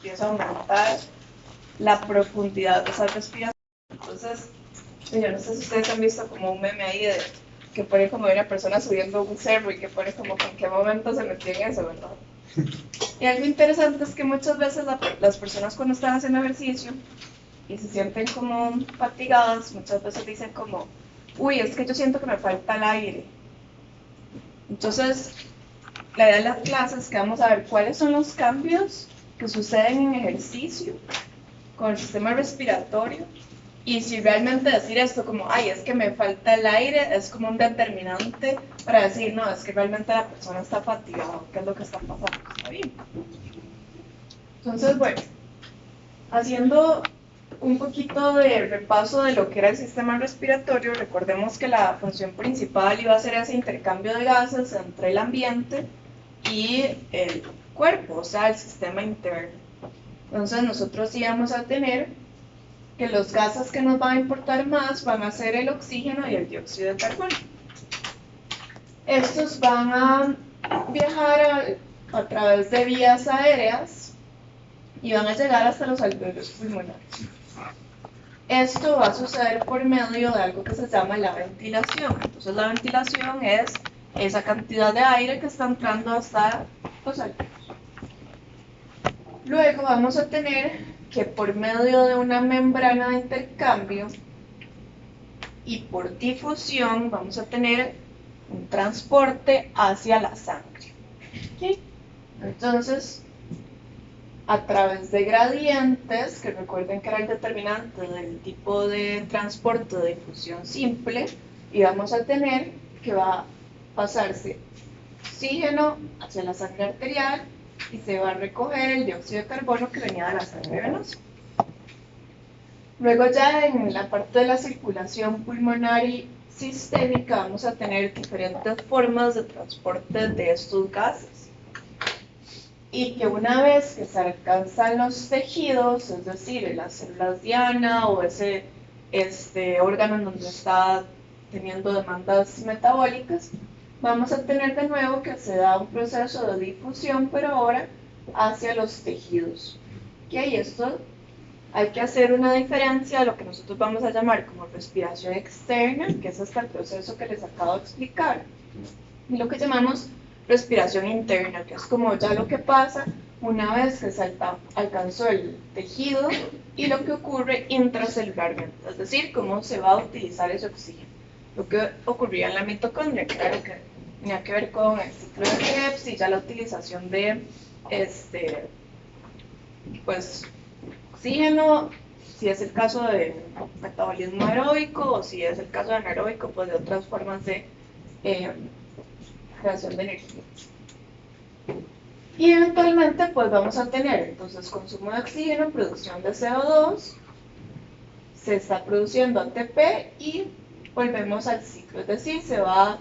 empieza a aumentar la profundidad de esa respiración. Entonces, yo no sé si ustedes han visto como un meme ahí de que pone como una persona subiendo un cerro y que pone como en qué momento se metió en eso, ¿verdad? Y algo interesante es que muchas veces las personas cuando están haciendo ejercicio y se sienten como fatigadas, muchas veces dicen como, uy, es que yo siento que me falta el aire. Entonces, la idea de la clase es que vamos a ver cuáles son los cambios que suceden en ejercicio con el sistema respiratorio y si realmente decir esto como, ay, es que me falta el aire, es como un determinante para decir, no, es que realmente la persona está fatigada, ¿qué es lo que está pasando? Está bien. Entonces, bueno, haciendo un poquito de repaso de lo que era el sistema respiratorio, recordemos que la función principal iba a ser ese intercambio de gases entre el ambiente y el cuerpo, o sea, el sistema interno. Entonces nosotros íbamos a tener que los gases que nos van a importar más van a ser el oxígeno y el dióxido de carbono. Estos van a viajar a través de vías aéreas y van a llegar hasta los alveolos pulmonares. Esto va a suceder por medio de algo que se llama la ventilación. Entonces la ventilación es esa cantidad de aire que está entrando hasta los alveolos. Luego vamos a tener que por medio de una membrana de intercambio y por difusión vamos a tener un transporte hacia la sangre. ¿Okay? Entonces, a través de gradientes, que recuerden que era el determinante del tipo de transporte de difusión simple, y vamos a tener que va a pasarse oxígeno hacia la sangre arterial y se va a recoger el dióxido de carbono que venía de la sangre venosa. Luego ya en la parte de la circulación pulmonar y sistémica vamos a tener diferentes formas de transporte de estos gases. Y que una vez que se alcanzan los tejidos, es decir, las células diana o ese órgano en donde está teniendo demandas metabólicas, vamos a tener de nuevo que se da un proceso de difusión, pero ahora hacia los tejidos. ¿Okay? Esto hay que hacer una diferencia de lo que nosotros vamos a llamar como respiración externa, que es hasta el proceso que les acabo de explicar, y lo que llamamos respiración interna, que es como ya lo que pasa una vez que se alcanzó el tejido y lo que ocurre intracelularmente, es decir, cómo se va a utilizar ese oxígeno. Lo que ocurría en la mitocondria, claro que tenía que ver con el ciclo de Krebs y ya la utilización de pues oxígeno, si es el caso de metabolismo aeróbico o si es el caso de anaeróbico, pues de otras formas de creación de energía. Y eventualmente pues vamos a tener entonces consumo de oxígeno, producción de CO2, se está produciendo ATP y volvemos al ciclo, es decir, se va a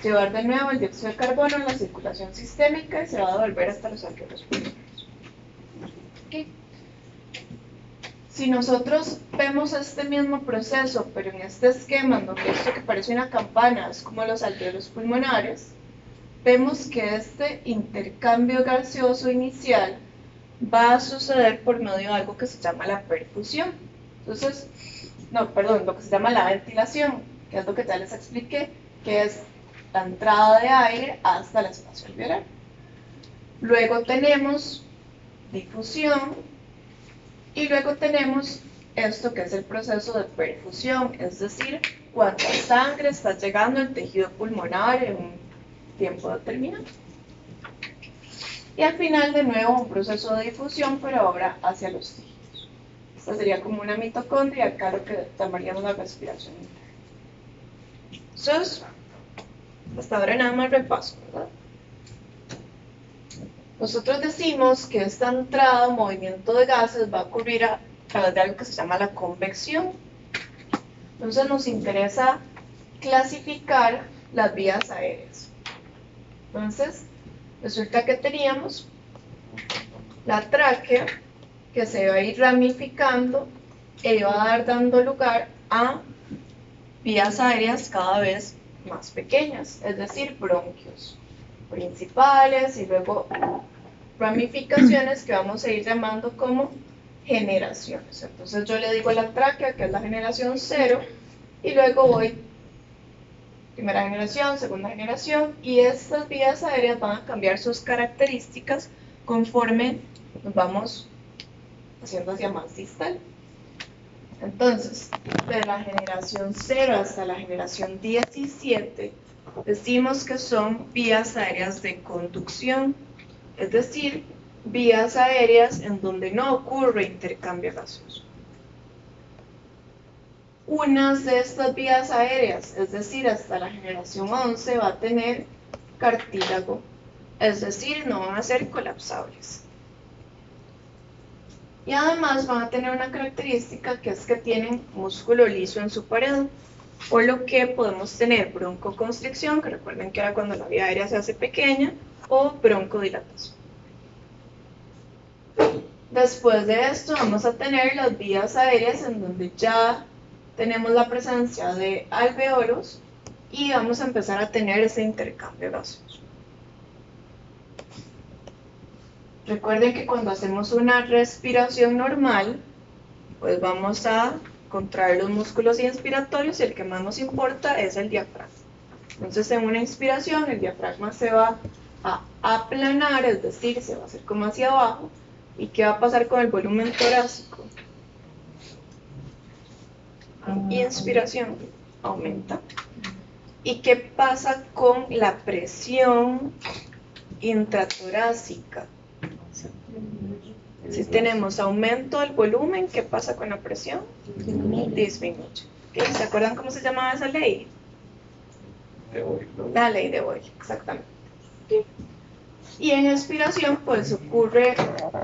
llevar de nuevo el dióxido de carbono en la circulación sistémica y se va a devolver hasta los alveolos pulmonares. ¿Okay? Si nosotros vemos este mismo proceso, pero en este esquema, donde esto que parece una campana es como los alveolos pulmonares, vemos que este intercambio gaseoso inicial va a suceder por medio de algo que se llama la perfusión. Entonces, lo que se llama la ventilación, que es lo que ya les expliqué, que es la entrada de aire hasta el espacio alveolar. Luego tenemos difusión y luego tenemos esto que es el proceso de perfusión, es decir, cuánta sangre está llegando al tejido pulmonar en un tiempo determinado. Y al final de nuevo un proceso de difusión, pero ahora hacia los tejidos. Esta sería como una mitocondria, acá lo que llamaríamos la respiración interna. Entonces, hasta ahora nada más repaso, ¿verdad? Nosotros decimos que esta entrada o movimiento de gases va a ocurrir a través de algo que se llama la convección. Entonces nos interesa clasificar las vías aéreas. Entonces, resulta que teníamos la tráquea que se va a ir ramificando e va a dar dando lugar a vías aéreas cada vez más pequeñas, es decir, bronquios principales y luego ramificaciones que vamos a ir llamando como generaciones. Entonces yo le digo a la tráquea que es la generación 0 y luego voy primera generación, segunda generación, y estas vías aéreas van a cambiar sus características conforme nos vamos haciendo hacia más distal. Entonces, de la generación 0 hasta la generación 17, decimos que son vías aéreas de conducción, es decir, vías aéreas en donde no ocurre intercambio gaseoso. Unas de estas vías aéreas, es decir, hasta la generación 11, va a tener cartílago, es decir, no van a ser colapsables. Y además van a tener una característica que es que tienen músculo liso en su pared, por lo que podemos tener broncoconstricción, que recuerden que era cuando la vía aérea se hace pequeña, o broncodilatación. Después de esto vamos a tener las vías aéreas en donde ya tenemos la presencia de alveolos y vamos a empezar a tener ese intercambio gaseoso. Recuerden que cuando hacemos una respiración normal, pues vamos a contraer los músculos inspiratorios y el que más nos importa es el diafragma. Entonces en una inspiración el diafragma se va a aplanar, es decir, se va a hacer como hacia abajo. ¿Y qué va a pasar con el volumen torácico? Inspiración, aumenta. ¿Y qué pasa con la presión intratorácica? Si tenemos aumento del volumen, ¿qué pasa con la presión? Disminuye. ¿Okay? ¿Se acuerdan cómo se llamaba esa ley? La ley de Boyle, exactamente. ¿Okay? Y en expiración, pues ocurre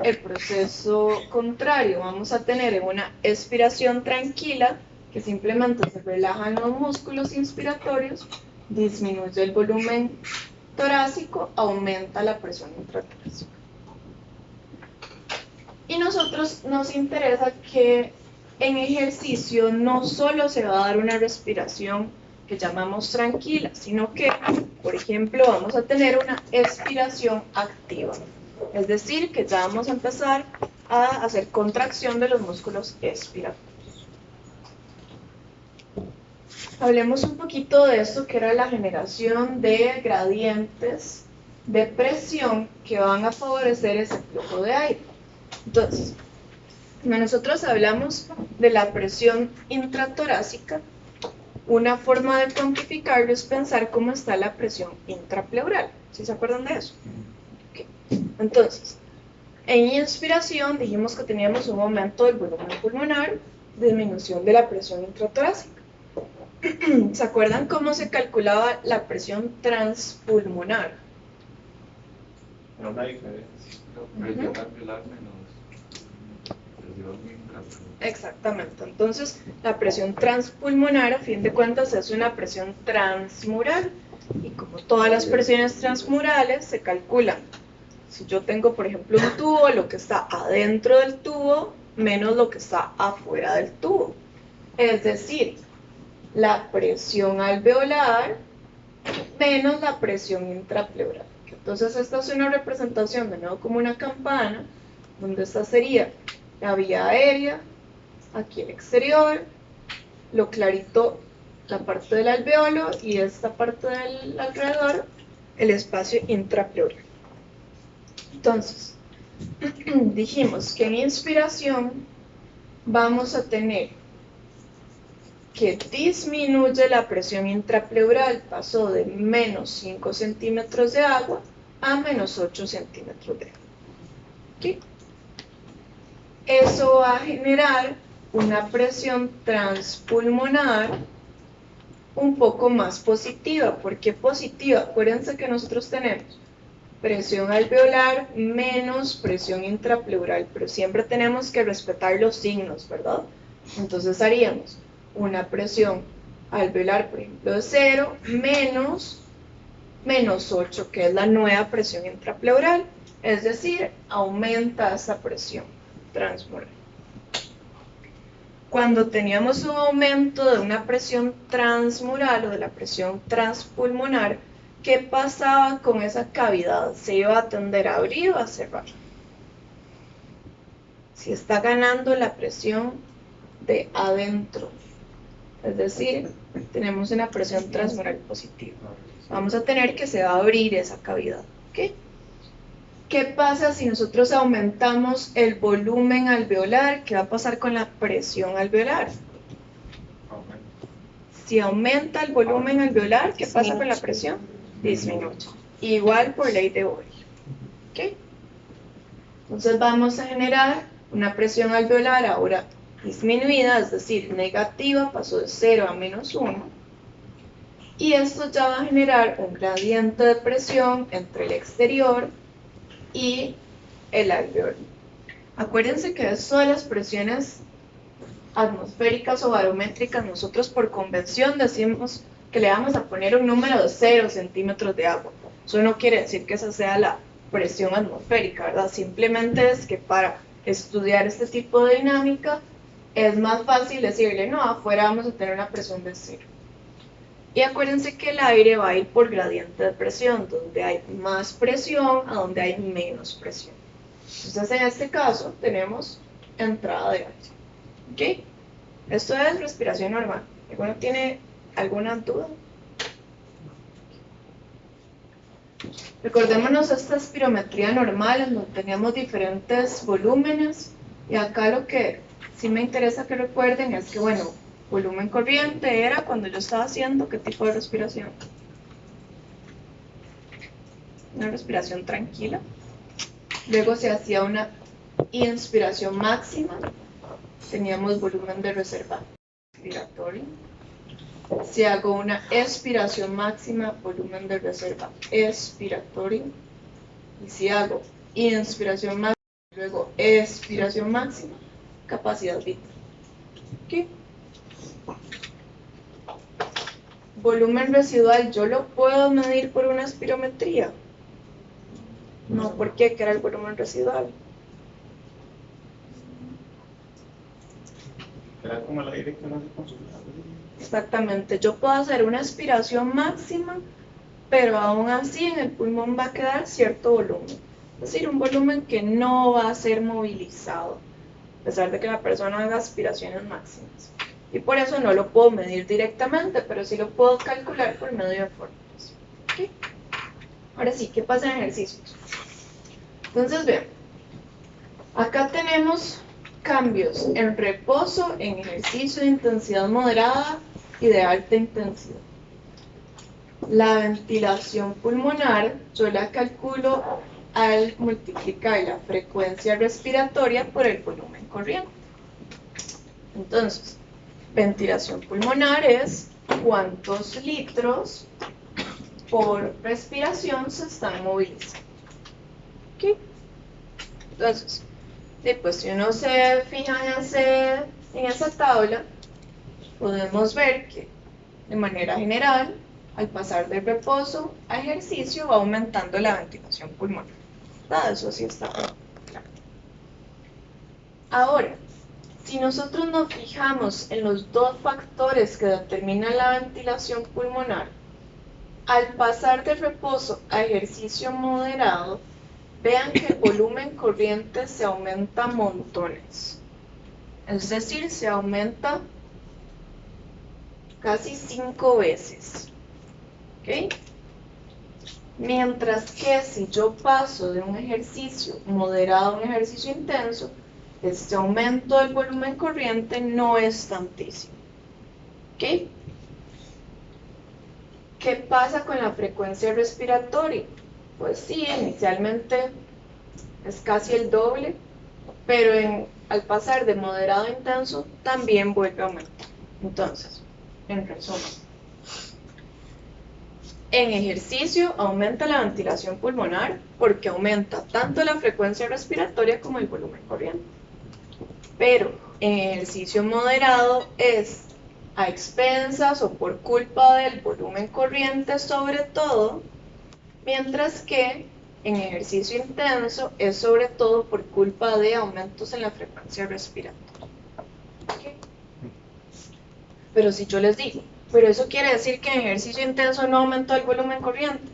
el proceso contrario. Vamos a tener en una expiración tranquila, que simplemente se relajan los músculos inspiratorios, disminuye el volumen torácico, aumenta la presión intratorácica. Y nosotros nos interesa que en ejercicio no solo se va a dar una respiración que llamamos tranquila, sino que, por ejemplo, vamos a tener una expiración activa. Es decir, que ya vamos a empezar a hacer contracción de los músculos expiratorios. Hablemos un poquito de esto que era la generación de gradientes de presión que van a favorecer ese flujo de aire. Entonces, cuando nosotros hablamos de la presión intratorácica, una forma de cuantificarlo es pensar cómo está la presión intrapleural. ¿Sí se acuerdan de eso? Okay. Entonces, en inspiración dijimos que teníamos un aumento del volumen pulmonar, disminución de la presión intratorácica. ¿Se acuerdan cómo se calculaba la presión transpulmonar? No hay diferencia. Presión alveolar menos presión intrapleural. Exactamente. Entonces, la presión transpulmonar, a fin de cuentas, es una presión transmural. Y como todas las presiones transmurales, se calculan. Si yo tengo, por ejemplo, un tubo, lo que está adentro del tubo menos lo que está afuera del tubo. Es decir, la presión alveolar menos la presión intrapleural. Entonces esta es una representación de nuevo como una campana, donde esta sería la vía aérea, aquí el exterior, lo clarito la parte del alveolo y esta parte del alrededor, el espacio intrapleural. Entonces, dijimos que en inspiración vamos a tener que disminuye la presión intrapleural, pasó de menos 5 centímetros de agua a menos 8 centímetros de agua. ¿Okay? Eso va a generar una presión transpulmonar un poco más positiva. ¿Por qué positiva? Acuérdense que nosotros tenemos presión alveolar menos presión intrapleural, pero siempre tenemos que respetar los signos, ¿verdad? Entonces haríamos una presión alveolar, por ejemplo, de 0 menos 8, que es la nueva presión intrapleural, es decir, aumenta esa presión transmural. Cuando teníamos un aumento de una presión transmural o de la presión transpulmonar, ¿qué pasaba con esa cavidad? ¿Se iba a tender a abrir o a cerrar? Si está ganando la presión de adentro, es decir, tenemos una presión transmural positiva, vamos a tener que se va a abrir esa cavidad, ¿ok? ¿Qué pasa si nosotros aumentamos el volumen alveolar? ¿Qué va a pasar con la presión alveolar? Si aumenta el volumen alveolar, ¿qué pasa con la presión? Disminuye. Igual por ley de Boyle. ¿Ok? Entonces vamos a generar una presión alveolar ahora disminuida, es decir, negativa, pasó de 0 a -1. Y esto ya va a generar un gradiente de presión entre el exterior y el alveolo. Acuérdense que esto de las presiones atmosféricas o barométricas, nosotros por convención decimos que le vamos a poner un número de 0 centímetros de agua. Eso no quiere decir que esa sea la presión atmosférica, ¿verdad? Simplemente es que para estudiar este tipo de dinámica es más fácil decirle, no, afuera vamos a tener una presión de 0. Y acuérdense que el aire va a ir por gradiente de presión, donde hay más presión a donde hay menos presión. Entonces en este caso tenemos entrada de aire. ¿Ok? Esto es respiración normal. ¿Alguno tiene alguna duda? Recordémonos esta espirometría normal en donde teníamos diferentes volúmenes, y acá lo que sí me interesa que recuerden es que, bueno, volumen corriente era cuando yo estaba haciendo ¿qué tipo de respiración? Una respiración tranquila. Luego se hacía una inspiración máxima, teníamos volumen de reserva expiratorio. Si hago una expiración máxima, volumen de reserva expiratorio. Y si hago inspiración máxima, luego expiración máxima, capacidad vital. ¿Okay? Volumen residual, ¿yo lo puedo medir por una espirometría? No, ¿por qué? ¿Qué era el volumen residual? Era como el aire que no se consumía. Exactamente, yo puedo hacer una aspiración máxima, pero aún así en el pulmón va a quedar cierto volumen. Es decir, un volumen que no va a ser movilizado, a pesar de que la persona haga aspiraciones máximas. Y por eso no lo puedo medir directamente, pero sí lo puedo calcular por medio de fórmulas. ¿Okay? Ahora sí, ¿qué pasa en ejercicios? Entonces, vean, acá tenemos cambios en reposo, en ejercicio de intensidad moderada y de alta intensidad. La ventilación pulmonar yo la calculo al multiplicar la frecuencia respiratoria por el volumen corriente. Entonces, ventilación pulmonar es cuántos litros por respiración se están movilizando. ¿Okay? Entonces, pues si uno se fija en esa tabla, podemos ver que de manera general, al pasar de reposo a ejercicio, va aumentando la ventilación pulmonar. ¿Verdad? Eso sí está claro. Ahora, si nosotros nos fijamos en los dos factores que determinan la ventilación pulmonar, al pasar de reposo a ejercicio moderado, vean que el volumen corriente se aumenta montones. Es decir, se aumenta casi 5 veces. ¿Ok? Mientras que si yo paso de un ejercicio moderado a un ejercicio intenso, este aumento del volumen corriente no es tantísimo. ¿Ok? ¿Qué pasa con la frecuencia respiratoria? Pues sí, inicialmente es casi el doble, pero al pasar de moderado a intenso también vuelve a aumentar. Entonces, en resumen, en ejercicio aumenta la ventilación pulmonar porque aumenta tanto la frecuencia respiratoria como el volumen corriente. Pero en ejercicio moderado es a expensas o por culpa del volumen corriente sobre todo, mientras que en ejercicio intenso es sobre todo por culpa de aumentos en la frecuencia respiratoria. ¿Okay? Pero si yo les digo, pero eso quiere decir que en ejercicio intenso no aumentó el volumen corriente.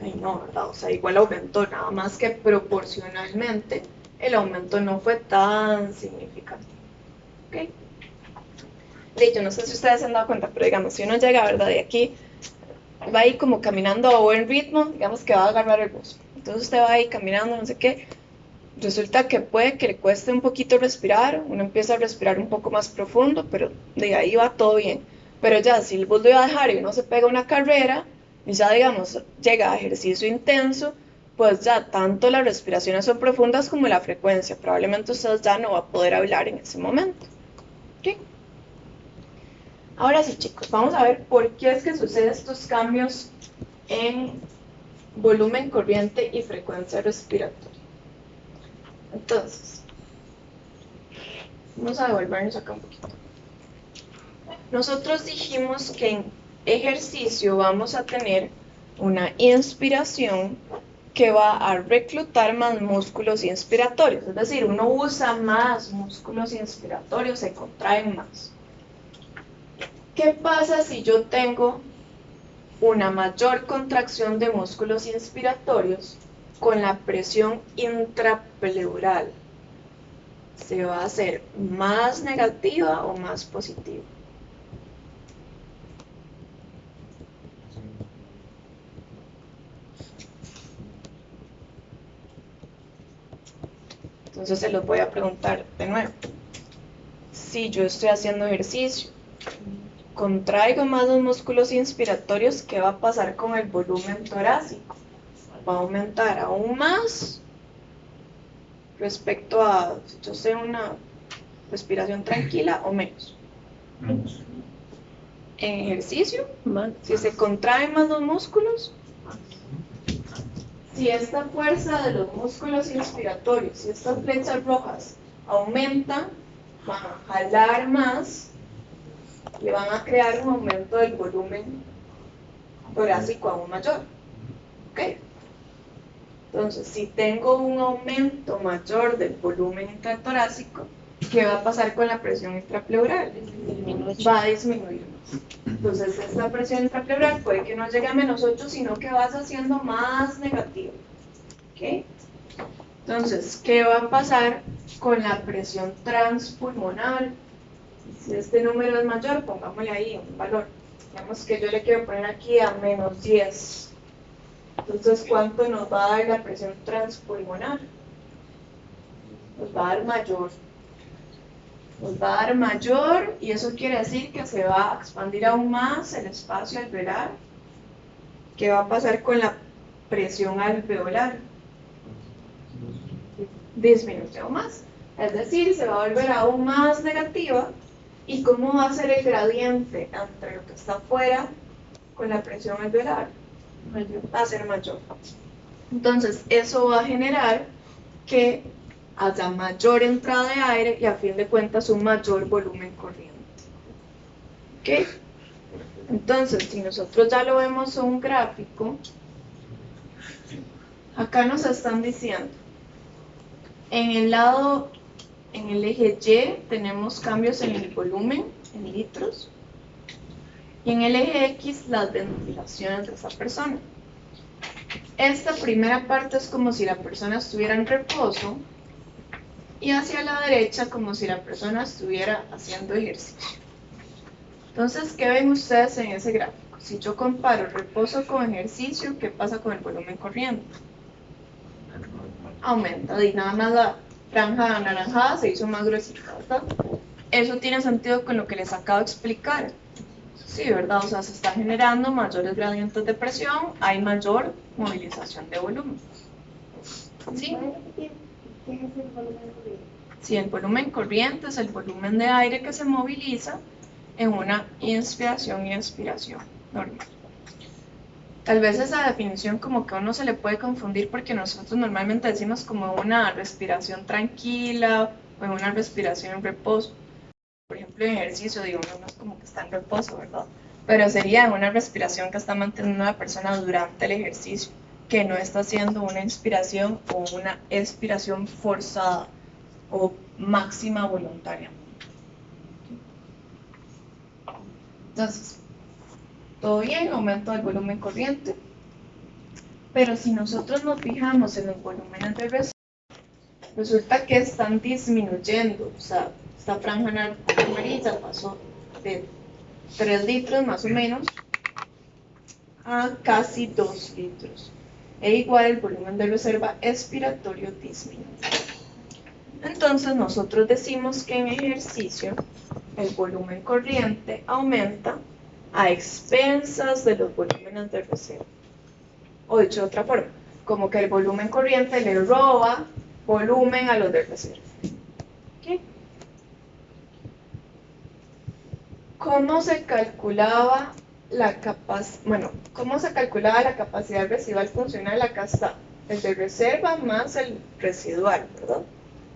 Ay, no, ¿verdad? O sea, igual aumentó, nada más que proporcionalmente el aumento no fue tan significativo. ¿Ok? De hecho, no sé si ustedes se han dado cuenta, pero digamos, si uno llega, ¿verdad? De aquí, va ahí como caminando a buen ritmo, digamos que va a agarrar el bus. Entonces usted va ahí caminando, no sé qué, resulta que puede que le cueste un poquito respirar, uno empieza a respirar un poco más profundo, pero de ahí va todo bien. Pero ya, si el bus lo iba a dejar y uno se pega una carrera, y ya digamos, llega a ejercicio intenso, pues ya tanto las respiraciones son profundas como la frecuencia. Probablemente usted ya no va a poder hablar en ese momento. ¿Ok? Ahora sí, chicos, vamos a ver por qué es que suceden estos cambios en volumen corriente y frecuencia respiratoria. Entonces, vamos a devolvernos acá un poquito. Nosotros dijimos que en ejercicio vamos a tener una inspiración que va a reclutar más músculos inspiratorios, es decir, uno usa más músculos inspiratorios, se contraen más. ¿Qué pasa si yo tengo una mayor contracción de músculos inspiratorios con la presión intrapleural? ¿Se va a hacer más negativa o más positiva? Entonces se los voy a preguntar de nuevo. Si yo estoy haciendo ejercicio, contraigo más los músculos inspiratorios, ¿qué va a pasar con el volumen torácico? Va a aumentar aún más respecto a si yo sé una respiración tranquila o menos. En ejercicio, si se contraen más los músculos, si esta fuerza de los músculos inspiratorios, si estas flechas rojas aumentan, van a jalar más, le van a crear un aumento del volumen torácico aún mayor. ¿Ok? Entonces, si tengo un aumento mayor del volumen intratorácico, ¿qué va a pasar con la presión intrapleural? Va a disminuir más. Entonces, esta presión intrapleural puede que no llegue a -8, sino que vas haciendo más negativa. ¿Ok? Entonces, ¿qué va a pasar con la presión transpulmonar? Si este número es mayor, pongámosle ahí un valor. Digamos que yo le quiero poner aquí a -10. Entonces, ¿cuánto nos va a dar la presión transpulmonar? Nos va a dar mayor. Nos va a dar mayor y eso quiere decir que se va a expandir aún más el espacio alveolar. ¿Qué va a pasar con la presión alveolar? Disminuye aún más. Es decir, se va a volver aún más negativa. ¿Y cómo va a ser el gradiente entre lo que está afuera con la presión alveolar? Va a ser mayor. Entonces, eso va a generar que haya mayor entrada de aire y a fin de cuentas un mayor volumen corriente. ¿Ok? Entonces, si nosotros ya lo vemos en un gráfico, acá nos están diciendo, en el eje Y tenemos cambios en el volumen, en litros, y en el eje X las ventilaciones de esa persona. Esta primera parte es como si la persona estuviera en reposo y hacia la derecha como si la persona estuviera haciendo ejercicio. Entonces, ¿qué ven ustedes en ese gráfico? Si yo comparo reposo con ejercicio, ¿qué pasa con el volumen corriente? Aumenta, y nada más la franja anaranjada se hizo más gruesita, ¿verdad? Eso tiene sentido con lo que les acabo de explicar. Sí, ¿verdad? O sea, se están generando mayores gradientes de presión, hay mayor movilización de volumen. ¿Sí? Sí, el volumen corriente es el volumen de aire que se moviliza en una inspiración y expiración normal. Tal vez esa definición como que a uno se le puede confundir porque nosotros normalmente decimos como una respiración tranquila o en una respiración en reposo. Por ejemplo, en ejercicio, digo, no es como que está en reposo, ¿verdad? Pero sería una respiración que está manteniendo una persona durante el ejercicio, que no está haciendo una inspiración o una expiración forzada o máxima voluntaria. Entonces, todo bien, aumento del volumen corriente. Pero si nosotros nos fijamos en los volúmenes de reserva, resulta que están disminuyendo. O sea, esta franja amarilla pasó de 3 litros más o menos a casi 2 litros. E igual el volumen de reserva expiratorio disminuye. Entonces nosotros decimos que en ejercicio el volumen corriente aumenta a expensas de los volúmenes de reserva. O dicho de otra forma, como que el volumen corriente le roba volumen a los de reserva. ¿Okay? ¿Cómo se calculaba la capacidad residual funcional? Acá está, el de reserva más el residual, ¿verdad?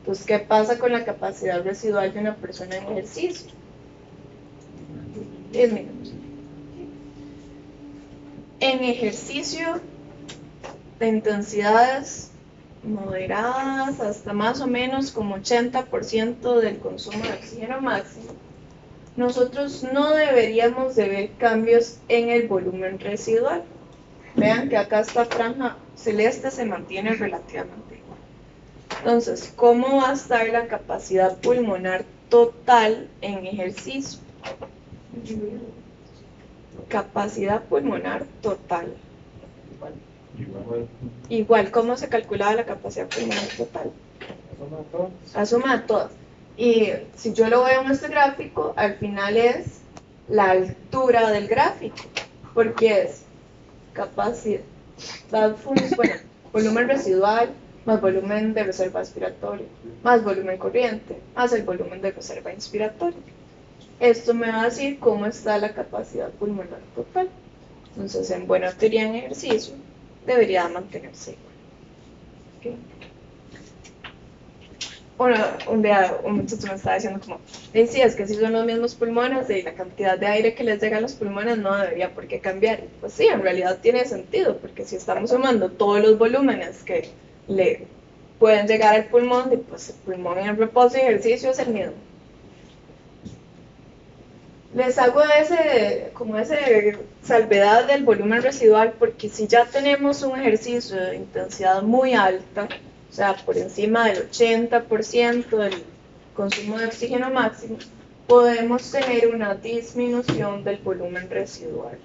Entonces, ¿qué pasa con la capacidad residual de una persona en ejercicio? 10 minutos. En ejercicio de intensidades moderadas hasta más o menos como 80% del consumo de oxígeno máximo, nosotros no deberíamos de ver cambios en el volumen residual. Vean que acá esta franja celeste se mantiene relativamente igual. Entonces, ¿cómo va a estar la capacidad pulmonar total en ejercicio? Capacidad pulmonar total. Igual, ¿cómo se calculaba la capacidad pulmonar total? La suma de todas. Y si yo lo veo en este gráfico, al final es la altura del gráfico, porque es capacidad, volumen residual, más volumen de reserva expiratoria, más volumen corriente, más el volumen de reserva inspiratoria. Esto me va a decir cómo está la capacidad pulmonar total. Entonces, en buena teoría en ejercicio, debería mantenerse igual. ¿Okay? Bueno, un día un muchacho me estaba diciendo como, sí, es que si son los mismos pulmones y la cantidad de aire que les llega a los pulmones no debería por qué cambiar. Pues sí, en realidad tiene sentido, porque si estamos sumando todos los volúmenes que le pueden llegar al pulmón, pues el pulmón en reposo y ejercicio es el mismo. Les hago ese salvedad del volumen residual, porque si ya tenemos un ejercicio de intensidad muy alta, o sea, por encima del 80% del consumo de oxígeno máximo, podemos tener una disminución del volumen residual.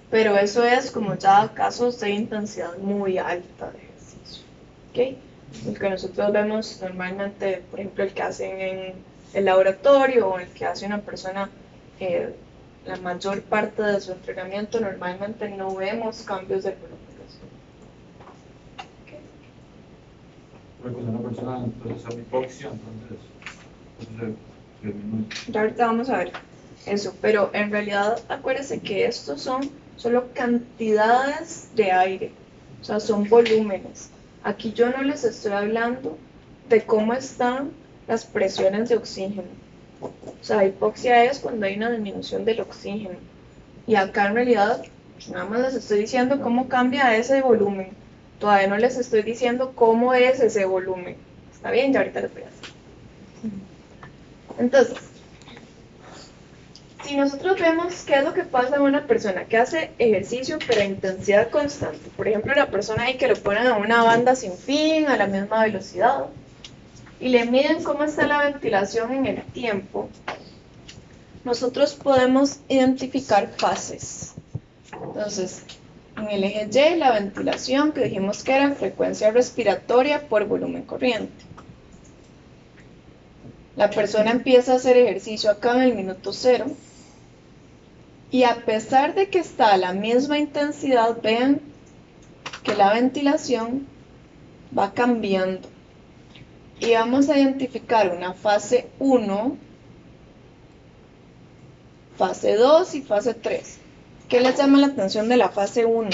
Pero eso es como ya casos de intensidad muy alta de ejercicio. ¿Okay? El que nosotros vemos normalmente, por ejemplo, el que hacen en el laboratorio o el que hace una persona la mayor parte de su entrenamiento, normalmente no vemos cambios del volumen residual. Porque una persona entonces hace hipoxia, entonces ya ahorita vamos a ver eso, pero en realidad acuérdense que estos son solo cantidades de aire, o sea, son volúmenes. Aquí yo no les estoy hablando de cómo están las presiones de oxígeno. O sea, hipoxia es cuando hay una disminución del oxígeno. Y acá en realidad nada más les estoy diciendo cómo cambia ese volumen. Todavía no les estoy diciendo cómo es ese volumen. ¿Está bien? Ya ahorita les voy a hacer. Entonces, si nosotros vemos qué es lo que pasa en una persona que hace ejercicio pero a intensidad constante, por ejemplo, la persona ahí que lo ponen a una banda sin fin, a la misma velocidad, y le miden cómo está la ventilación en el tiempo, nosotros podemos identificar fases. Entonces, en el eje Y, la ventilación, que dijimos que era frecuencia respiratoria por volumen corriente. La persona empieza a hacer ejercicio acá en el minuto 0, y a pesar de que está a la misma intensidad, vean que la ventilación va cambiando. Y vamos a identificar una fase 1, fase 2 y fase 3. ¿Qué les llama la atención de la fase 1?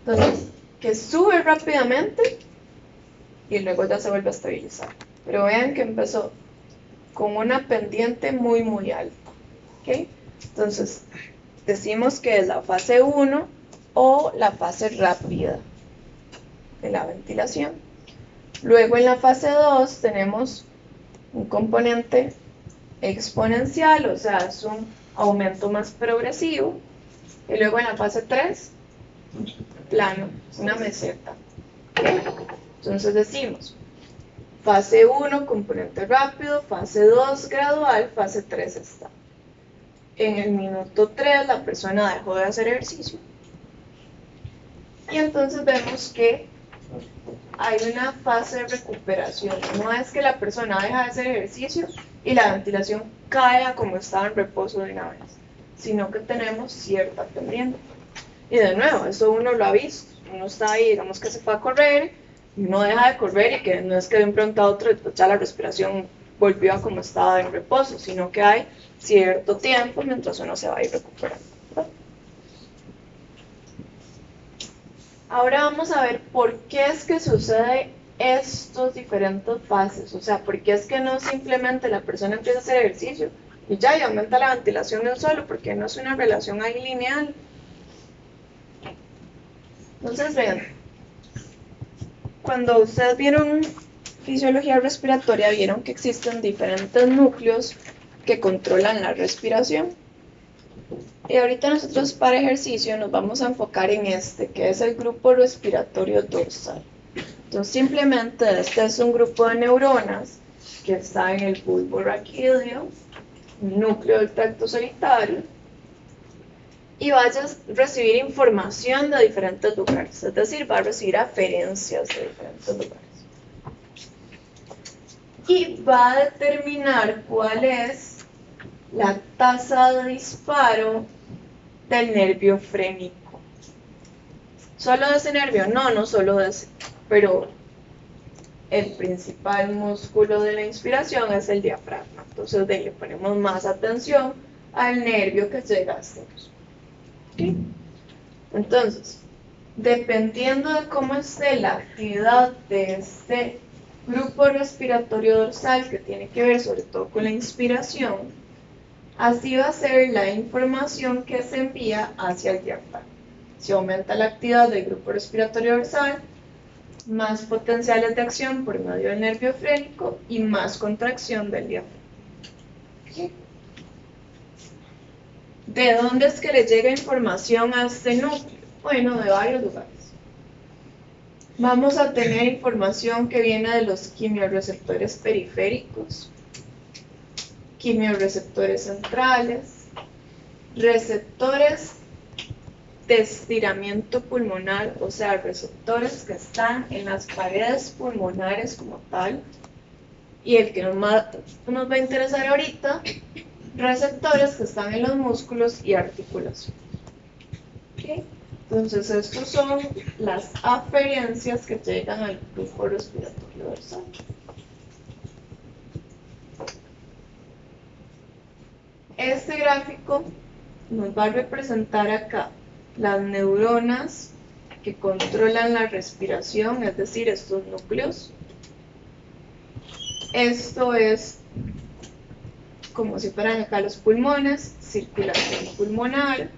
Entonces, que sube rápidamente y luego ya se vuelve a estabilizar. Pero vean que empezó con una pendiente muy muy alta. ¿Okay? Entonces, decimos que es la fase 1 o la fase rápida de la ventilación. Luego en la fase 2 tenemos un componente exponencial, o sea, es un aumento más progresivo, y luego en la fase 3, plano, una meseta. Entonces decimos, fase 1, componente rápido, fase 2, gradual, fase 3, estable. En el minuto 3 la persona dejó de hacer ejercicio, y entonces vemos que hay una fase de recuperación. No es que la persona deja de hacer ejercicio y la ventilación cae a como estaba en reposo de una vez, sino que tenemos cierta pendiente. Y de nuevo, eso uno lo ha visto. Uno está ahí, digamos que se fue a correr, uno deja de correr y que no es que de un pronto a otro ya la respiración volvió a como estaba en reposo, sino que hay cierto tiempo mientras uno se va a ir recuperando. Ahora vamos a ver por qué es que sucede estos diferentes fases. O sea, por qué es que no simplemente la persona empieza a hacer ejercicio y ya y aumenta la ventilación de un solo, porque no es una relación ahí lineal. Entonces vean, cuando ustedes vieron fisiología respiratoria, vieron que existen diferentes núcleos que controlan la respiración. Y ahorita nosotros para ejercicio nos vamos a enfocar en este, que es el grupo respiratorio dorsal. Entonces simplemente este es un grupo de neuronas que está en el bulbo raquídeo, núcleo del tracto solitario, y va a recibir información de diferentes lugares, es decir, va a recibir aferencias de diferentes lugares. Y va a determinar cuál es la tasa de disparo del nervio frénico. ¿Solo de ese nervio? No, no solo de ese, pero el principal músculo de la inspiración es el diafragma. Entonces le ponemos más atención al nervio que llega a este músculo. ¿Okay? Entonces, dependiendo de cómo esté la actividad de este grupo respiratorio dorsal, que tiene que ver sobre todo con la inspiración, así va a ser la información que se envía hacia el diafragma. Si aumenta la actividad del grupo respiratorio dorsal, más potenciales de acción por medio del nervio frénico y más contracción del diafragma. ¿Okay? ¿De dónde es que le llega información a este núcleo? Bueno, de varios lugares. Vamos a tener información que viene de los quimiorreceptores periféricos, quimiorreceptores centrales, receptores de estiramiento pulmonar, o sea, receptores que están en las paredes pulmonares como tal, y el que nos va a interesar ahorita, receptores que están en los músculos y articulaciones. ¿Okay? Entonces, estos son las aferencias que llegan al grupo respiratorio dorsal. Este gráfico nos va a representar acá las neuronas que controlan la respiración, es decir, estos núcleos. Esto es como si fueran acá los pulmones, circulación pulmonar,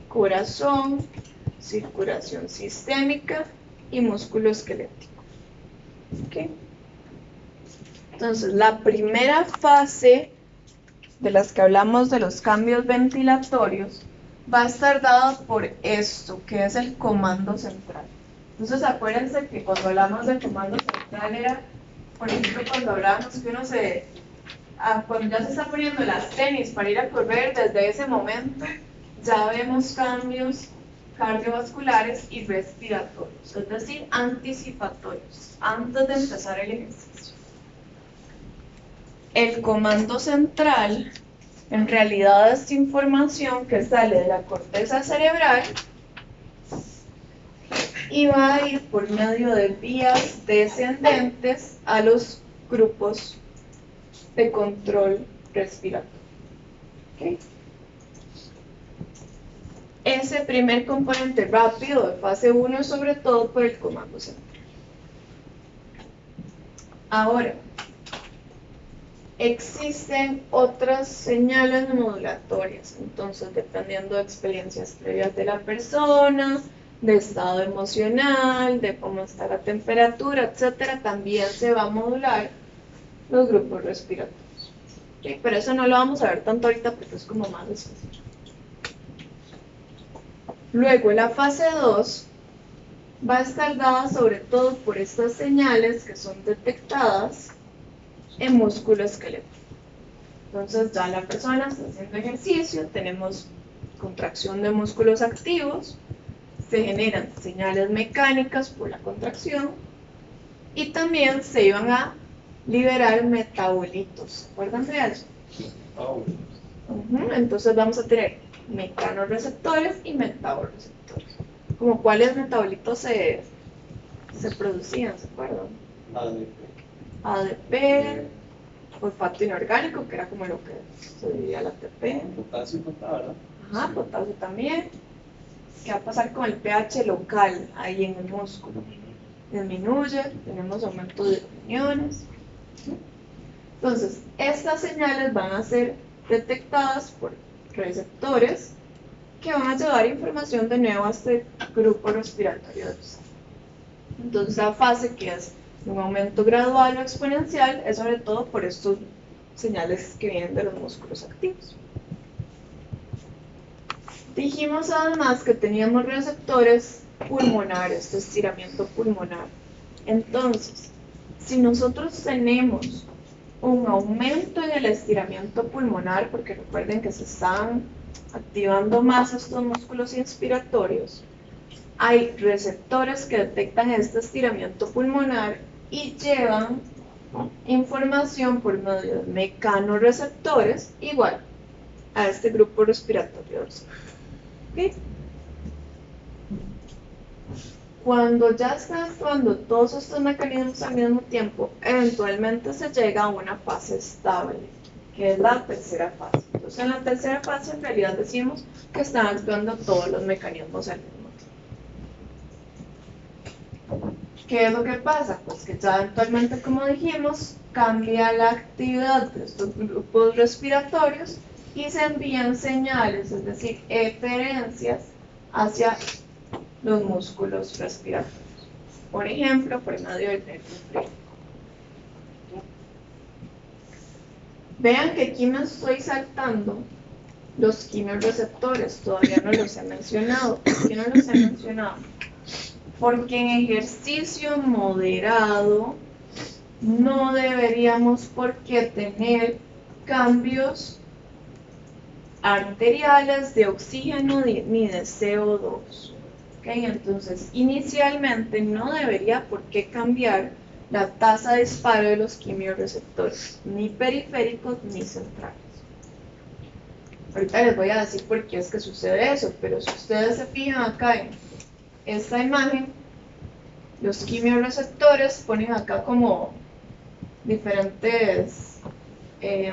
corazón, circulación sistémica y músculo esquelético. ¿Okay? Entonces, la primera fase de las que hablamos de los cambios ventilatorios va a estar dada por esto, que es el comando central. Entonces, acuérdense que cuando hablamos del comando central era, por ejemplo, cuando hablábamos que uno cuando ya se está poniendo las tenis para ir a correr, desde ese momento ya vemos cambios cardiovasculares y respiratorios, es decir, anticipatorios, antes de empezar el ejercicio. El comando central en realidad es información que sale de la corteza cerebral y va a ir por medio de vías descendentes a los grupos de control respiratorio. ¿Okay? Ese primer componente rápido de fase 1 es sobre todo por el comando central. Ahora, existen otras señales modulatorias, entonces dependiendo de experiencias previas de la persona, de estado emocional, de cómo está la temperatura, etcétera, también se va a modular los grupos respiratorios. ¿Ok? Pero eso no lo vamos a ver tanto ahorita porque es como más específico. Luego, la fase 2 va a estar dada sobre todo por estas señales que son detectadas en músculo esqueleto. Entonces ya la persona está haciendo ejercicio, tenemos contracción de músculos activos, se generan señales mecánicas por la contracción y también se iban a liberar metabolitos. ¿Se acuerdan de eso? Entonces vamos a tener mecanorreceptores y metaborreceptores. Como cuáles metabolitos se producían, ¿se acuerdan? ADP, olfato inorgánico, que era como lo que se dividía el ATP. Potasio no está, ¿verdad? Ajá, potasio también. ¿Qué va a pasar con el pH local ahí en el músculo? Disminuye, tenemos aumento de opiniones. Entonces, estas señales van a ser detectadas por receptores que van a llevar información de nuevo a este grupo respiratorio. Entonces, la fase que es un aumento gradual o exponencial es sobre todo por estos señales que vienen de los músculos activos. Dijimos además que teníamos receptores pulmonares, de estiramiento pulmonar. Entonces, si nosotros tenemos un aumento en el estiramiento pulmonar, porque recuerden que se están activando más estos músculos inspiratorios, hay receptores que detectan este estiramiento pulmonar y llevan información por medio de mecanorreceptores igual a este grupo respiratorio. ¿Okay? Cuando ya están actuando todos estos mecanismos al mismo tiempo, eventualmente se llega a una fase estable, que es la tercera fase. Entonces, en la tercera fase, en realidad decimos que están actuando todos los mecanismos al mismo tiempo. ¿Qué es lo que pasa? Pues que ya eventualmente, como dijimos, cambia la actividad de estos grupos respiratorios y se envían señales, es decir, eferencias hacia los músculos respiratorios. Por ejemplo, por medio del nervio frénico. Vean que aquí me estoy saltando los quimiorreceptores, todavía no los he mencionado. ¿Por qué no los he mencionado? Porque en ejercicio moderado no deberíamos por qué tener cambios arteriales de oxígeno ni de CO2. ¿Okay? Entonces, inicialmente no debería por qué cambiar la tasa de disparo de los quimiorreceptores, ni periféricos ni centrales. Ahorita les voy a decir por qué es que sucede eso, pero si ustedes se fijan acá en esta imagen, los quimiorreceptores ponen acá como diferentes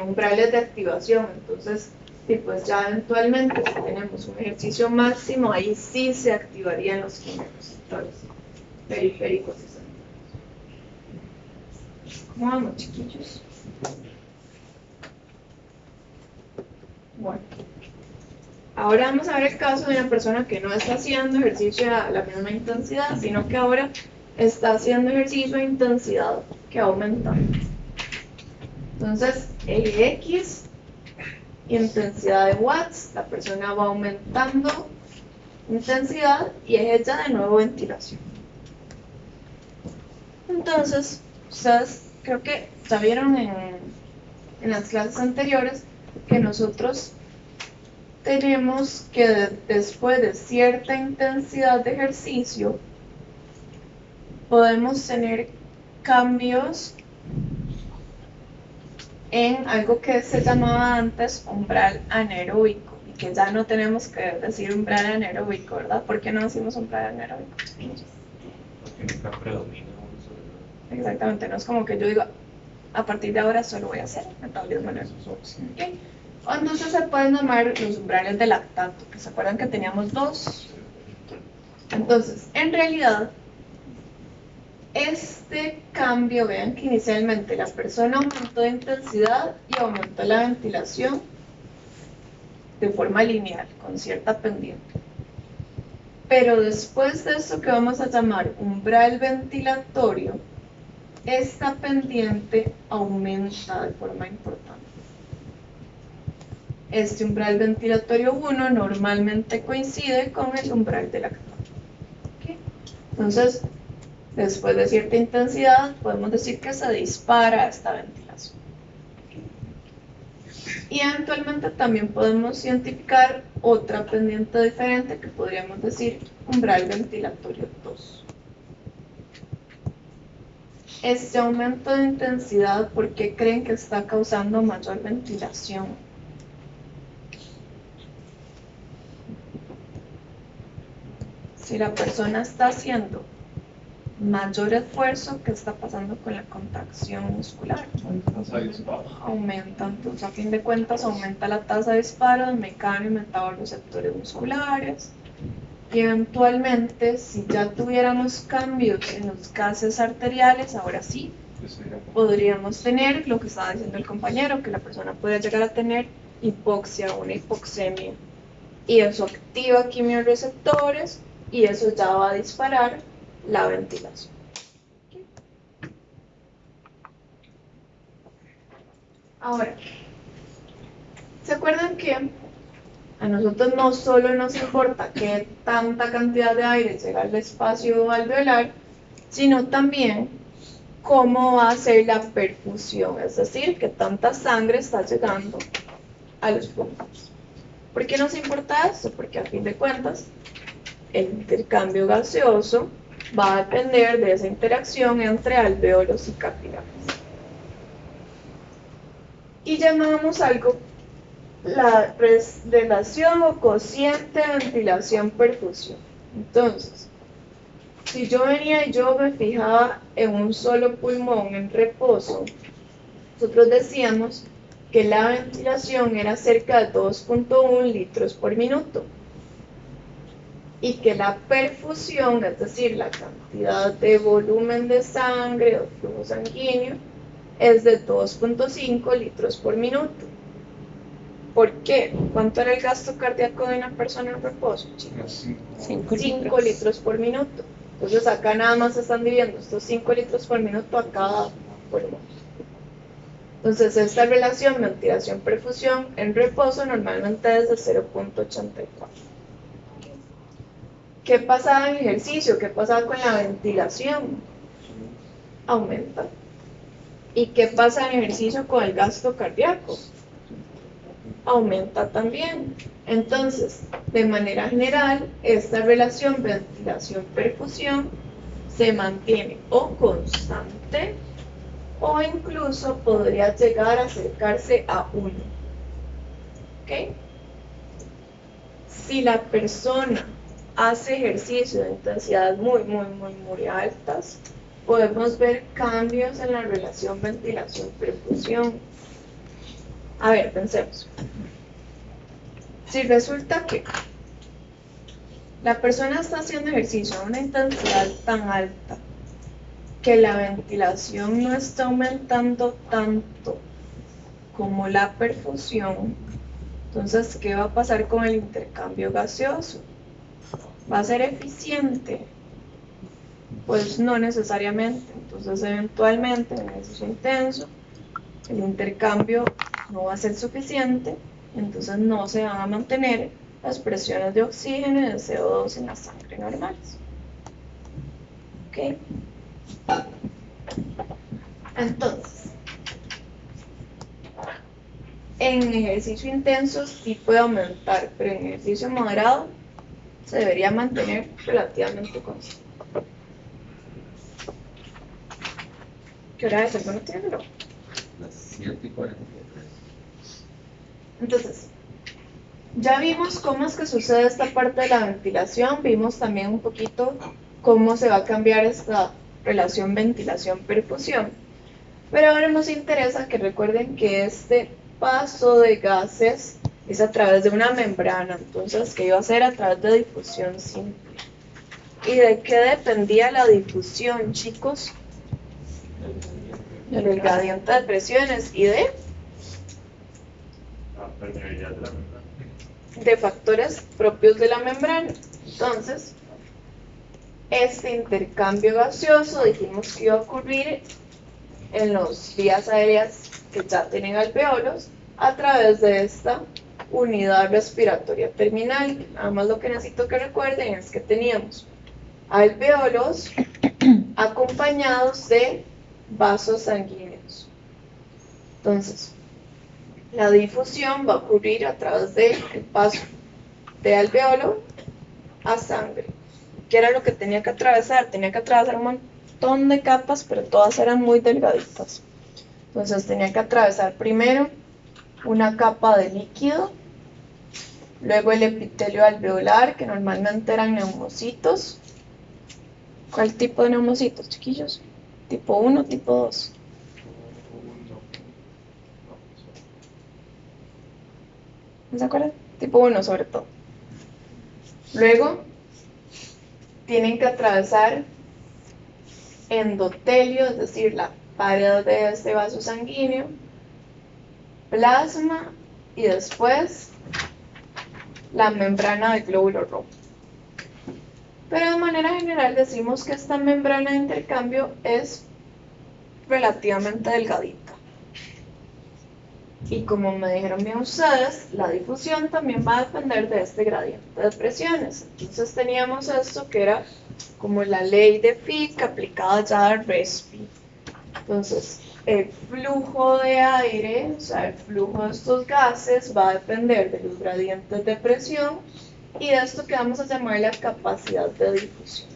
umbrales de activación. Entonces, pues ya eventualmente si tenemos un ejercicio máximo, ahí sí se activarían los quimiorreceptores periféricos y centrales. ¿Cómo vamos, chiquillos? Bueno, ahora vamos a ver el caso de una persona que no está haciendo ejercicio a la misma intensidad, sino que ahora está haciendo ejercicio a intensidad que aumenta. Entonces, eje X, intensidad de watts, la persona va aumentando intensidad y eje Y de nuevo ventilación. Entonces, ustedes creo que ya vieron en las clases anteriores que nosotros tenemos que después de cierta intensidad de ejercicio podemos tener cambios en algo que se llamaba antes umbral anaeróbico y que ya no tenemos que decir umbral anaeróbico, ¿verdad? ¿Por qué no decimos umbral anaeróbico? Porque nunca predomina uno sobre el Exactamente, no es como que yo digo a partir de ahora solo voy a hacer metabolismo anaeróbico. ¿Okay? Entonces se pueden llamar los umbrales de lactato, que se acuerdan que teníamos dos. Entonces, en realidad, este cambio, vean que inicialmente la persona aumentó de intensidad y aumentó la ventilación de forma lineal, con cierta pendiente. Pero después de esto que vamos a llamar umbral ventilatorio, esta pendiente aumenta de forma importante. este umbral ventilatorio 1 normalmente coincide con el umbral del actual. ¿Okay? Entonces, después de cierta intensidad, podemos decir que se dispara esta ventilación. Y eventualmente también podemos identificar otra pendiente diferente que podríamos decir umbral ventilatorio 2. Este aumento de intensidad, ¿por qué creen que está causando mayor ventilación? Si la persona está haciendo mayor esfuerzo, ¿qué está pasando con la contracción muscular? Aumenta, entonces a fin de cuentas aumenta la tasa de disparo del mecano y metaborreceptores musculares. Y eventualmente, si ya tuviéramos cambios en los gases arteriales, ahora sí, podríamos tener lo que estaba diciendo el compañero, que la persona puede llegar a tener hipoxia o una hipoxemia. Y eso activa quimiorreceptores y eso ya va a disparar la ventilación. Ahora, ¿se acuerdan que a nosotros no solo nos importa qué tanta cantidad de aire llega al espacio alveolar, sino también cómo va a ser la perfusión, es decir, qué tanta sangre está llegando a los pulmones? ¿Por qué nos importa eso? Porque a fin de cuentas, el intercambio gaseoso va a depender de esa interacción entre alvéolos y capilares. Y llamamos algo la relación o cociente ventilación-perfusión. Entonces, si yo venía y yo me fijaba en un solo pulmón en reposo, nosotros decíamos que la ventilación era cerca de 2.1 litros por minuto y que la perfusión, es decir, la cantidad de volumen de sangre o flujo sanguíneo, es de 2.5 litros por minuto. ¿Por qué? ¿Cuánto era el gasto cardíaco de una persona en reposo, chicos? 5 litros por minuto. Entonces acá nada más se están dividiendo estos 5 litros por minuto a cada pulmón. Entonces esta relación ventilación-perfusión en reposo normalmente es de 0.84. ¿Qué pasaba en ejercicio? ¿Qué pasaba con la ventilación? Aumenta. ¿Y qué pasa en ejercicio con el gasto cardíaco? Aumenta también. Entonces, de manera general, esta relación ventilación-perfusión se mantiene o constante o incluso podría llegar a acercarse a 1. ¿Ok? Si la persona hace ejercicio de intensidad muy altas, podemos ver cambios en la relación ventilación-perfusión. A ver, pensemos. Si resulta que la persona está haciendo ejercicio a una intensidad tan alta que la ventilación no está aumentando tanto como la perfusión, entonces, ¿qué va a pasar con el intercambio gaseoso? ¿Va a ser eficiente? Pues no necesariamente. Entonces, eventualmente, en ejercicio intenso, el intercambio no va a ser suficiente, entonces no se van a mantener las presiones de oxígeno y de CO2 en la sangre normales. ¿Ok? Entonces, en ejercicio intenso sí puede aumentar, pero en ejercicio moderado se debería mantener relativamente constante. ¿Qué hora es? ¿No tiene reloj? Las 7:43. Entonces, ya vimos cómo es que sucede esta parte de la ventilación, vimos también un poquito cómo se va a cambiar esta relación ventilación-perfusión. Pero ahora nos interesa que recuerden que este paso de gases es a través de una membrana, entonces, ¿qué iba a ser? A través de difusión simple. ¿Y de qué dependía la difusión, chicos? Del gradiente de presiones y de factores propios de la membrana. Entonces, este intercambio gaseoso dijimos que iba a ocurrir en las vías aéreas que ya tienen alvéolos a través de esta unidad respiratoria terminal. Nada más lo que necesito que recuerden es que teníamos alveolos acompañados de vasos sanguíneos. Entonces, la difusión va a ocurrir a través del paso de alveolo a sangre. ¿Qué era lo que tenía que atravesar? Tenía que atravesar un montón de capas, pero todas eran muy delgaditas. Entonces tenía que atravesar primero una capa de líquido, luego el epitelio alveolar, que normalmente eran neumocitos. ¿Cuál tipo de neumocitos, chiquillos? ¿Tipo 1 o tipo 2? ¿No se acuerdan? Tipo 1 sobre todo. Luego tienen que atravesar endotelio, es decir, la pared de este vaso sanguíneo, plasma y después la membrana del glóbulo rojo. Pero de manera general decimos que esta membrana de intercambio es relativamente delgadita. Y como me dijeron bien ustedes, la difusión también va a depender de este gradiente de presiones. Entonces teníamos esto que era como la ley de Fick aplicada ya al RESPI. Entonces, el flujo de aire, o sea, el flujo de estos gases va a depender de los gradientes de presión y de esto que vamos a llamar la capacidad de difusión.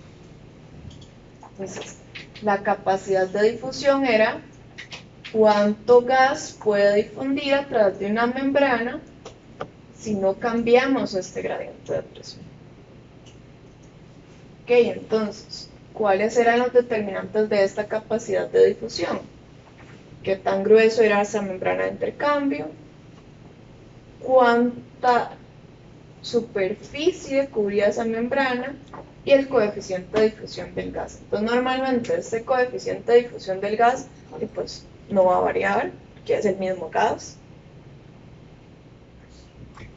Entonces, la capacidad de difusión era cuánto gas puede difundir a través de una membrana si no cambiamos este gradiente de presión. Ok, entonces, ¿cuáles eran los determinantes de esta capacidad de difusión? ¿Qué tan grueso era esa membrana de intercambio? ¿Cuánta superficie cubría esa membrana? Y el coeficiente de difusión del gas. Entonces, normalmente este coeficiente de difusión del gas, pues, no va a variar, que es el mismo gas.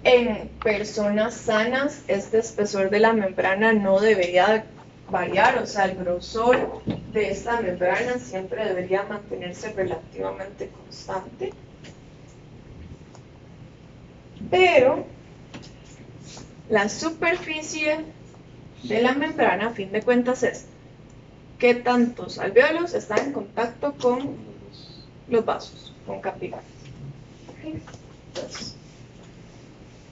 En personas sanas, este espesor de la membrana no debería variar, o sea, el grosor de esta membrana siempre debería mantenerse relativamente constante. Pero la superficie de la membrana, a fin de cuentas, es qué tantos alvéolos están en contacto con los vasos, con capilares. Entonces,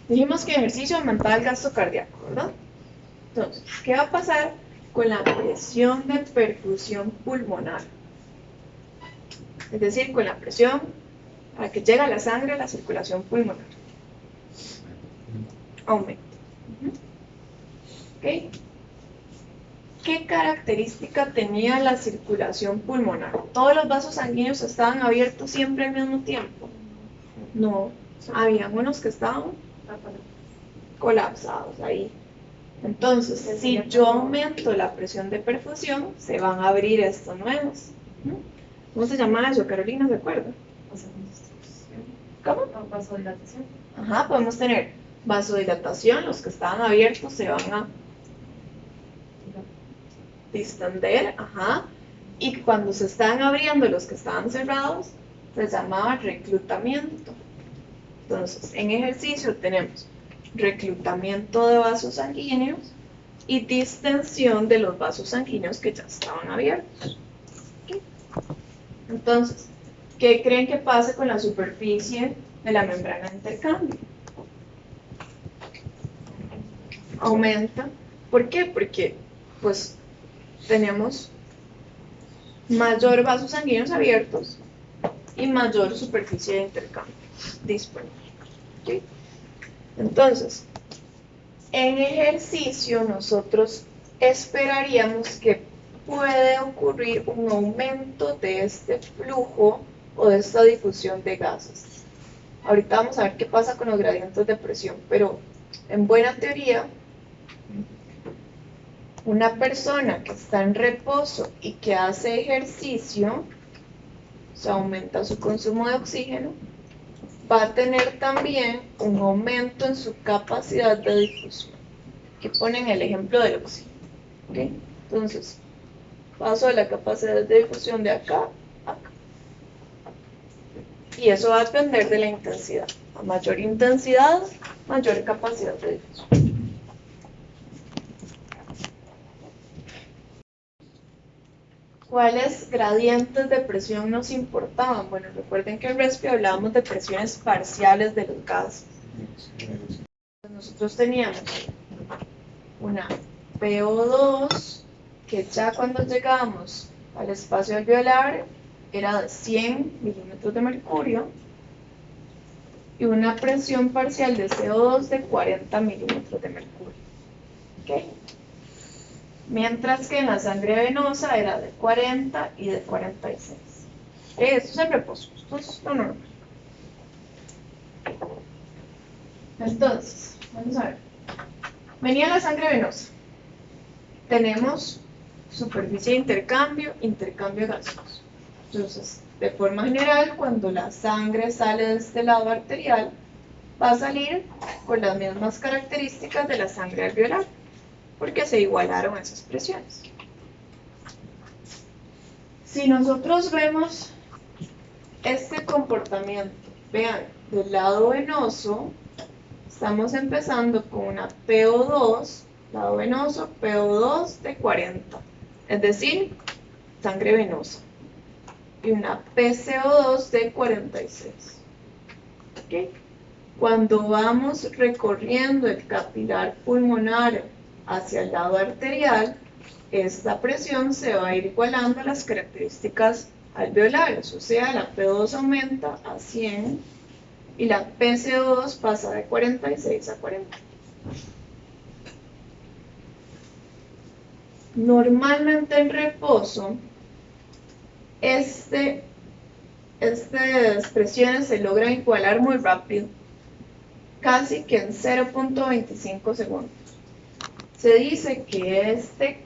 dijimos que el ejercicio aumentaba el gasto cardíaco, ¿verdad? Entonces, ¿qué va a pasar con la presión de perfusión pulmonar? Es decir, con la presión a la que llega la sangre a la circulación pulmonar. Aumenta. ¿Ok? ¿Qué característica tenía la circulación pulmonar? ¿Todos los vasos sanguíneos estaban abiertos siempre al mismo tiempo? No, habían unos que estaban colapsados ahí. Entonces, si yo aumento la presión de perfusión, se van a abrir estos nuevos. ¿Cómo se llama eso, Carolina? ¿Se acuerda? ¿Cómo? Vasodilatación. Ajá, podemos tener vasodilatación, los que estaban abiertos se van a distender, ajá, y cuando se están abriendo los que estaban cerrados, se llamaba reclutamiento. Entonces, en ejercicio tenemos reclutamiento de vasos sanguíneos y distensión de los vasos sanguíneos que ya estaban abiertos. ¿Okay? Entonces, ¿qué creen que pase con la superficie de la membrana de intercambio? Aumenta. ¿Por qué? Porque, pues, tenemos mayor vasos sanguíneos abiertos y mayor superficie de intercambio disponible. ¿Okay? Entonces, en ejercicio nosotros esperaríamos que puede ocurrir un aumento de este flujo o de esta difusión de gases. Ahorita vamos a ver qué pasa con los gradientes de presión, pero en buena teoría, una persona que está en reposo y que hace ejercicio, o sea, aumenta su consumo de oxígeno, va a tener también un aumento en su capacidad de difusión. Aquí ponen el ejemplo del oxígeno. ¿Okay? Entonces, paso de la capacidad de difusión de acá a acá. Y eso va a depender de la intensidad. A mayor intensidad, mayor capacidad de difusión. ¿Cuáles gradientes de presión nos importaban? Bueno, recuerden que en Respi hablábamos de presiones parciales de los gases. Nosotros teníamos una PO2 que ya cuando llegamos al espacio alveolar era de 100 milímetros de mercurio y una presión parcial de CO2 de 40 milímetros de mercurio. ¿Okay? Mientras que en la sangre venosa era de 40 y de 46. Esto es el reposo, esto es lo normal. Entonces, vamos a ver. Venía la sangre venosa. Tenemos superficie de intercambio, intercambio gaseoso. Entonces, de forma general, cuando la sangre sale de este lado arterial, va a salir con las mismas características de la sangre alveolar, porque se igualaron esas presiones. Si nosotros vemos este comportamiento, vean, del lado venoso, estamos empezando con una PO2, lado venoso, PO2 de 40, es decir, sangre venosa, y una PCO2 de 46. ¿Okay? Cuando vamos recorriendo el capilar pulmonar hacia el lado arterial, esta presión se va a ir igualando a las características alveolares, o sea, la P2 aumenta a 100 y la PCO2 pasa de 46 a 40. Normalmente en reposo, estas presiones se logran igualar muy rápido, casi que en 0.25 segundos. Se dice que este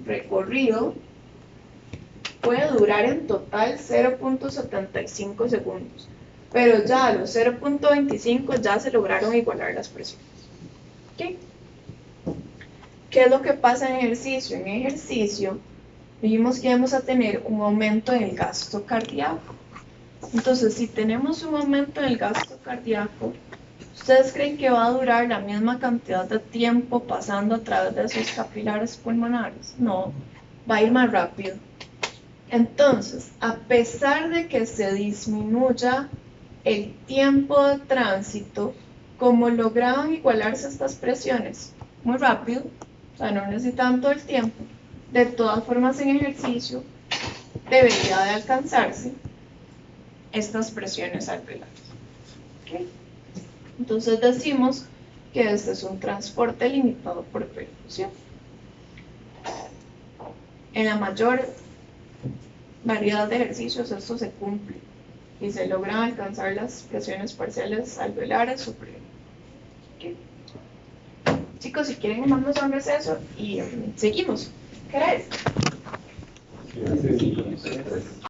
recorrido puede durar en total 0.75 segundos, pero ya a los 0.25 ya se lograron igualar las presiones. ¿Okay? ¿Qué es lo que pasa en ejercicio? En ejercicio vimos que vamos a tener un aumento en el gasto cardíaco. Entonces, si tenemos un aumento en el gasto cardíaco, ¿ustedes creen que va a durar la misma cantidad de tiempo pasando a través de esos capilares pulmonares? No, va a ir más rápido. Entonces, a pesar de que se disminuya el tiempo de tránsito, como lograban igualarse estas presiones muy rápido, o sea, no necesitan todo el tiempo, de todas formas en ejercicio debería de alcanzarse estas presiones alveolares. ¿Okay? Entonces decimos que este es un transporte limitado por perfusión. En la mayor variedad de ejercicios esto se cumple y se logran alcanzar las presiones parciales alveolares superiores. ¿Okay? Chicos, si quieren vamos a un receso y seguimos. ¿Qué era esto?